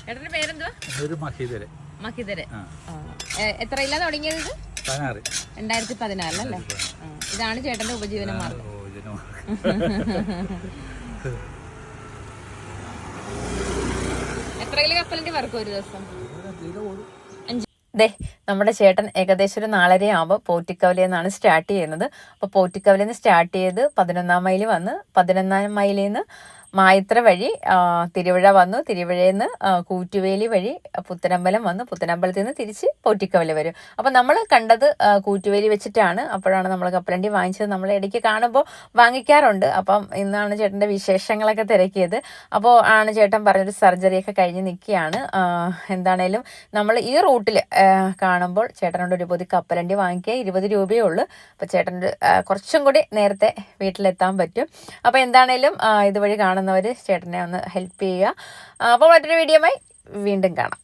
ചേട്ടന്റെ പേരെന്തുവാ? മഹിതര്. എത്രയില്ല തുടങ്ങിയത്? 2016 അല്ലേ? ഇതാണ് ചേട്ടന്റെ ഉപജീവന മാർഗം. എത്രയില് കപ്പലിന്റെ വർക്ക് ഒരു ദിവസം? നമ്മുടെ ചേട്ടൻ ഏകദേശം ഒരു 4:30 ആകുമ്പോൾ പോറ്റിക്കവലയിൽ നിന്നാണ് സ്റ്റാർട്ട് ചെയ്യുന്നത്. അപ്പോൾ പോറ്റിക്കവലയിൽ നിന്ന് സ്റ്റാർട്ട് ചെയ്ത് 11 മൈൽ വന്ന് 11 മൈലിൽ നിന്ന് മായിത്ര വഴി തിരുവഴ വന്നു. തിരുവഴയിൽ നിന്ന് കൂറ്റുവേലി വഴി പുത്തനമ്പലം വന്നു. പുത്തനമ്പലത്തിൽ നിന്ന് തിരിച്ച് പോറ്റിക്കവല വരും. അപ്പം നമ്മൾ കണ്ടത് കൂറ്റുവേലി വെച്ചിട്ടാണ്. അപ്പോഴാണ് നമ്മൾ കപ്പലണ്ടി വാങ്ങിച്ചത്. നമ്മൾ ഇടയ്ക്ക് കാണുമ്പോൾ വാങ്ങിക്കാറുണ്ട്. അപ്പം ഇന്നാണ് ചേട്ടൻ്റെ വിശേഷങ്ങളൊക്കെ തിരക്കിയത്. അപ്പോൾ ആണ് ചേട്ടൻ പറഞ്ഞൊരു സർജറിയൊക്കെ കഴിഞ്ഞ് നിൽക്കുകയാണ്. എന്താണേലും നമ്മൾ ഈ റൂട്ടിൽ കാണുമ്പോൾ ചേട്ടനോട് ഒരു പൊതി കപ്പലണ്ടി വാങ്ങിക്കുക 20 രൂപയേ ഉള്ളൂ. അപ്പോൾ ചേട്ടൻ്റെ കുറച്ചും കൂടി നേരത്തെ വീട്ടിലെത്താൻ പറ്റും. അപ്പോൾ എന്താണേലും ഇതുവഴി കാണുന്നവർ ചേട്ടനെ ഒന്ന് ഹെൽപ്പ് ചെയ്യുക. അപ്പോൾ മറ്റൊരു വീഡിയോയുമായി വീണ്ടും കാണാം.